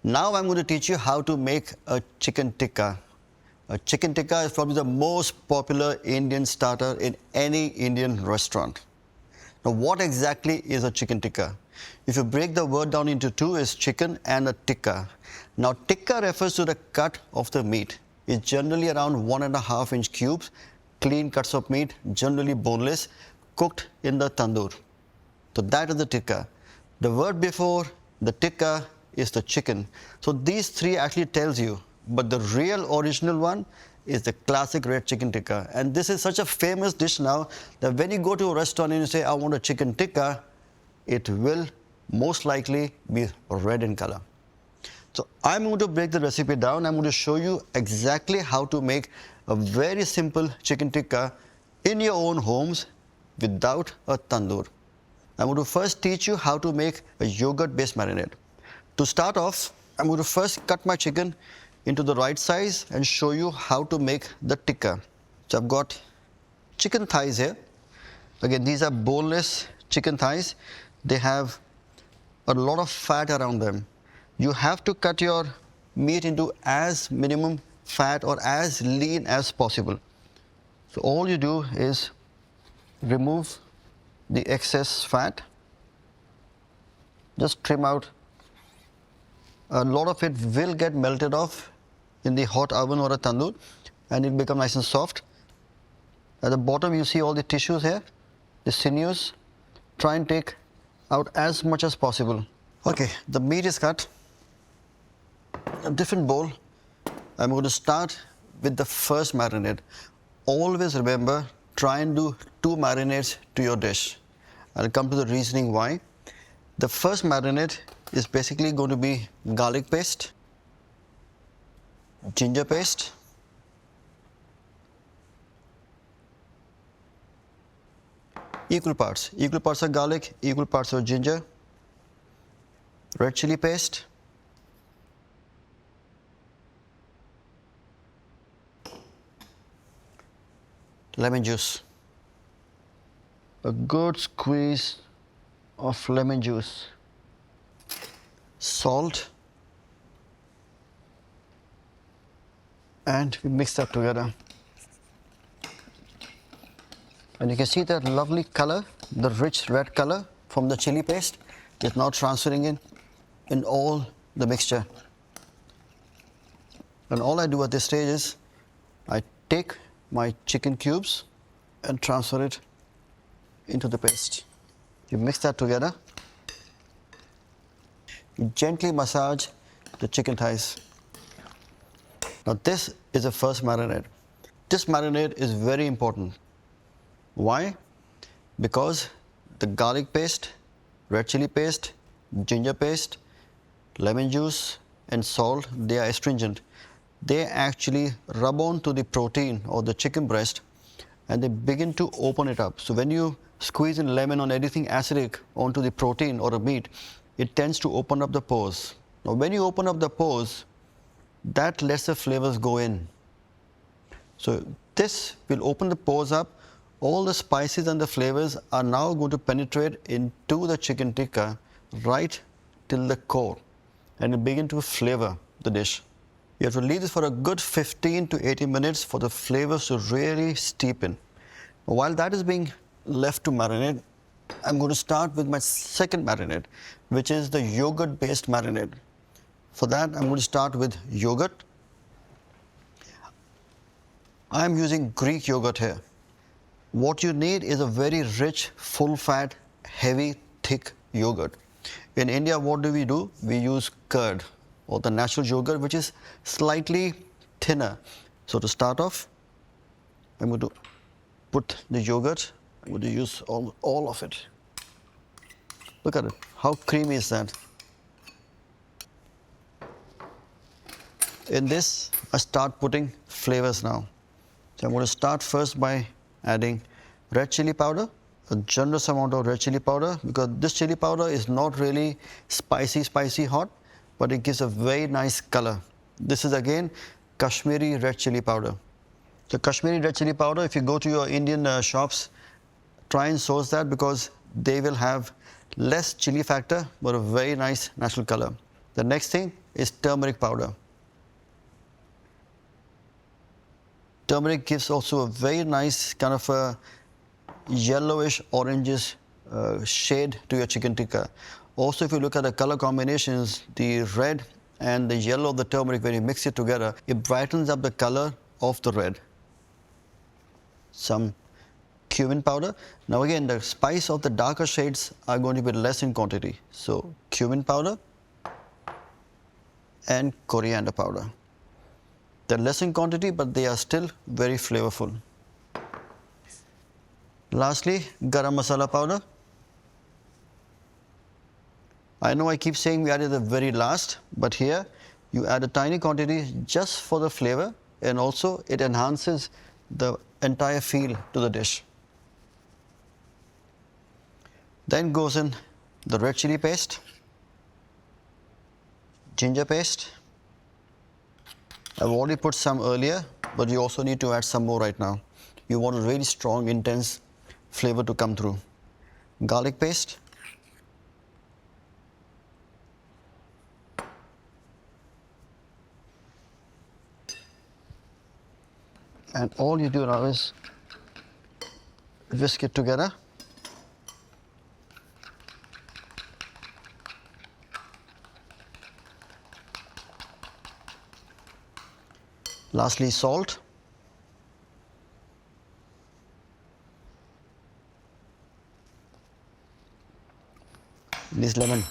Now I'm going to teach you how to make a chicken tikka. A chicken tikka is probably the most popular Indian starter in any Indian restaurant. Now what exactly is a chicken tikka? If you break the word down into two, is chicken and a tikka. Now tikka refers to the cut of the meat. It's generally around 1.5-inch cubes, clean cuts of meat, generally boneless, cooked in the tandoor. So that is the tikka. The word before the tikka is the chicken. So these three actually tells you, but the real original one is the classic red chicken tikka. And this is such a famous dish now that when you go to a restaurant and you say, I want a chicken tikka, it will most likely be red in color. So I'm going to break the recipe down. I'm going to show you exactly how to make a very simple chicken tikka in your own homes without a tandoor. I'm going to first teach you how to make a yogurt-based marinade. To start off, I'm going to first cut my chicken into the right size and show you how to make the tikka. So I've got chicken thighs here. Again, these are boneless chicken thighs. They have a lot of fat around them. You have to cut your meat into as minimum fat or as lean as possible. So all you do is remove the excess fat. Just trim out. A lot of it will get melted off in the hot oven or a tandoor and it becomes nice and soft. At the bottom you see all the tissues here, the sinews. Try and take out as much as possible. Okay, the meat is cut. A different bowl. I'm going to start with the first marinade. Always remember, try and do 2 marinades to your dish. I'll come to the reasoning why. The first marinade is basically going to be garlic paste, ginger paste, equal parts of garlic, equal parts of ginger, red chili paste, lemon juice, a good squeeze of lemon juice, salt, and we mix that together. And you can see that lovely color, the rich red color from the chili paste is now transferring in all the mixture. And all I do at this stage is I take my chicken cubes and transfer it into the paste. You mix that together. You gently massage the chicken thighs. Now this is the first marinade. This marinade is very important. Why? Because the garlic paste, red chili paste, ginger paste, lemon juice and salt, they are astringent. They actually rub on to the protein or the chicken breast and they begin to open it up. So when you squeeze in lemon or anything acidic onto the protein or a meat, it tends to open up the pores. Now when you open up the pores, that lets the flavors go in. So this will open the pores up. All the spices and the flavors are now going to penetrate into the chicken tikka right till the core and it begin to flavor the dish. You have to leave this for a good 15 to 18 minutes for the flavors to really steep in. While that is being left to marinate, I'm going to start with my second marinade, which is the yogurt-based marinade. For that, I'm going to start with yogurt. I'm using Greek yogurt here. What you need is a very rich, full-fat, heavy, thick yogurt. In India, what do? We use curd or the natural yogurt, which is slightly thinner. So to start off, I'm going to put the yogurt. I'm going to use all of it. Look at it. How creamy is that? In this, I start putting flavors now. So I'm going to start first by adding red chili powder, a generous amount of red chili powder, because this chili powder is not really spicy hot, but it gives a very nice color. This is again Kashmiri red chili powder. So Kashmiri red chili powder, if you go to your Indian shops, try and source that because they will have less chili factor but a very nice natural color. The next thing is turmeric powder. Turmeric gives also a very nice kind of a yellowish orangish shade to your chicken tikka. Also, if you look at the color combinations, the red and the yellow of the turmeric, when you mix it together, it brightens up the color of the red. Some cumin powder. Now again, the spice of the darker shades are going to be less in quantity. So cumin powder and coriander powder. They're less in quantity, but they are still very flavorful. Lastly, garam masala powder. I know I keep saying we add it at the very last, but here you add a tiny quantity just for the flavor, and also it enhances the entire feel to the dish. Then goes in the red chili paste, ginger paste. I've already put some earlier, but you also need to add some more right now. You want a really strong, intense flavor to come through. Garlic paste. And all you do now is whisk it together. Lastly, salt. This lemon.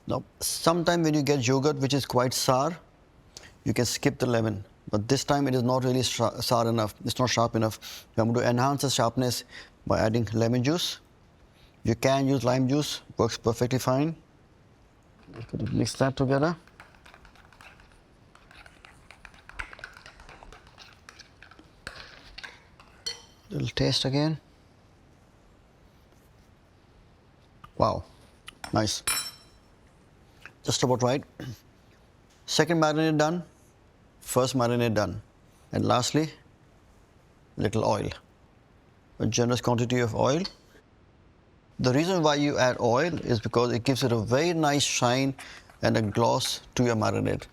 Now, sometime when you get yogurt which is quite sour, you can skip the lemon. But this time it is not really sour enough. It's not sharp enough. I'm going to enhance the sharpness by adding lemon juice. You can use lime juice, works perfectly fine. Mix that together. Little taste again. Wow, nice. Just about right. Second marinade done, first marinade done. And lastly, little oil. A generous quantity of oil. The reason why you add oil is because it gives it a very nice shine and a gloss to your marinade.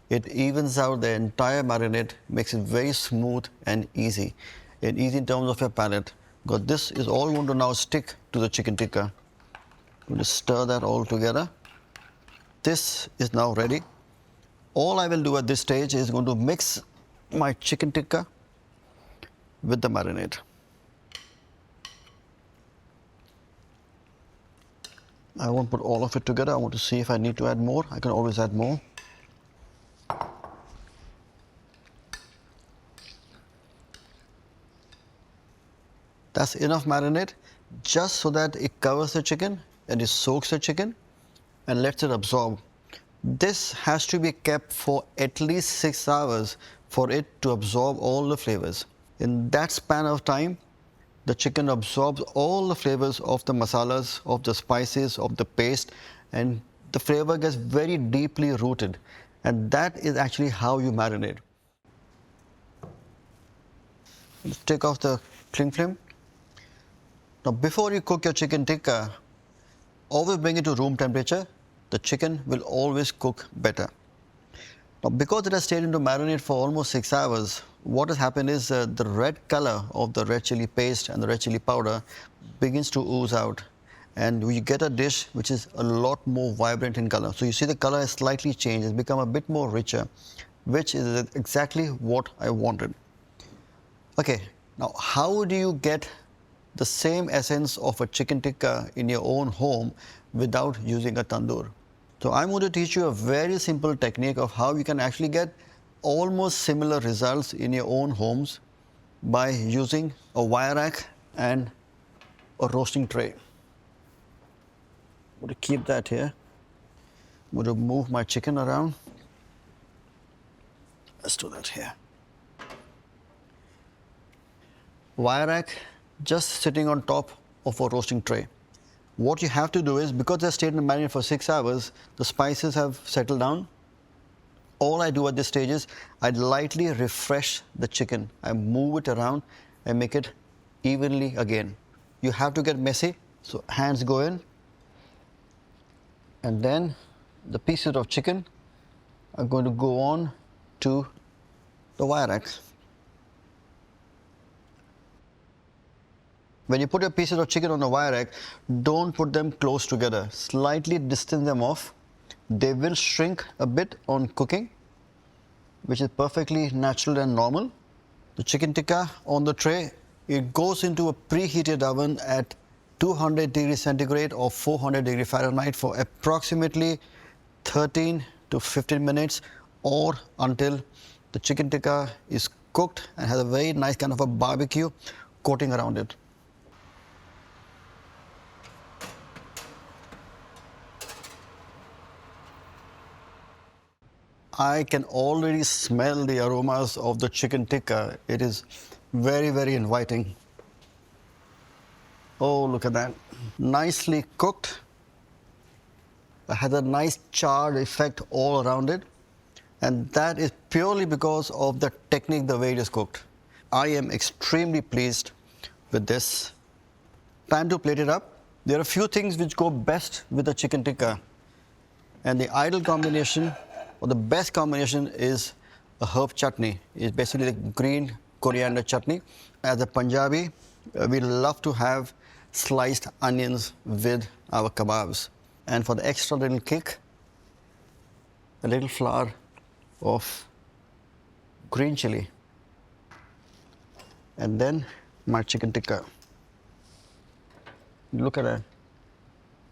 It evens out the entire marinade, makes it very smooth and easy. And easy in terms of your palate. Because this is all going to now stick to the chicken tikka. I'm going to stir that all together. This is now ready. All I will do at this stage is going to mix my chicken tikka with the marinade. I won't put all of it together. I want to see if I need to add more. I can always add more. That's enough marinade just so that it covers the chicken and it soaks the chicken and lets it absorb. This has to be kept for at least 6 hours for it to absorb all the flavors. In that span of time, the chicken absorbs all the flavors of the masalas, of the spices, of the paste, and the flavor gets very deeply rooted. And that is actually how you marinate. Let's take off the cling film. Now, before you cook your chicken tikka, always bring it to room temperature. The chicken will always cook better. Now, because it has stayed into marinade for almost 6 hours, what has happened is the red color of the red chili paste and the red chili powder begins to ooze out. And you get a dish which is a lot more vibrant in color. So you see the color has slightly changed. It's become a bit more richer, which is exactly what I wanted. Okay, now how do you get the same essence of a chicken tikka in your own home without using a tandoor? So I'm going to teach you a very simple technique of how you can actually get almost similar results in your own homes by using a wire rack and a roasting tray. I'm going to keep that here. I'm going to move my chicken around. Let's do that here. Wire rack just sitting on top of a roasting tray. What you have to do is, because they're stayed in the marinade for 6 hours, the spices have settled down. All I do at this stage is I lightly refresh the chicken. I move it around and make it evenly again. You have to get messy, so hands go in And then the pieces of chicken are going to go on to the wire rack. When you put your pieces of chicken on the wire rack, don't put them close together. Slightly distance them off. They will shrink a bit on cooking, which is perfectly natural and normal. The chicken tikka on the tray, it goes into a preheated oven at 200 degrees centigrade or 400 degrees Fahrenheit for approximately 13 to 15 minutes, or until the chicken tikka is cooked and has a very nice kind of a barbecue coating around it. I can already smell the aromas of the chicken tikka. It is very, very inviting. Oh, look at that. Nicely cooked. It has a nice charred effect all around it. And that is purely because of the technique, the way it is cooked. I am extremely pleased with this. Time to plate it up. There are a few things which go best with the chicken tikka. And the ideal combination, or the best combination, is a herb chutney. It's basically the green coriander chutney. As a Punjabi, we love to have sliced onions with our kebabs. And for the extra little kick, a little flower of green chili. And then my chicken tikka. Look at that.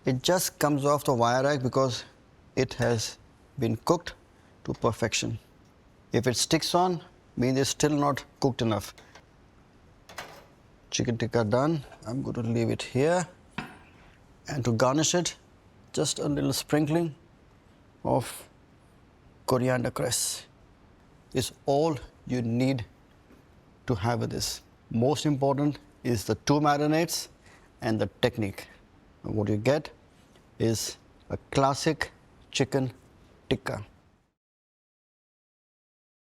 It just comes off the wire rack because it has been cooked to perfection. If it sticks on, means it's still not cooked enough. Chicken tikka done. I'm going to leave it here. And to garnish it, just a little sprinkling of coriander cress is all you need to have with this. Most important is the two marinades and the technique. And what you get is a classic chicken tikka.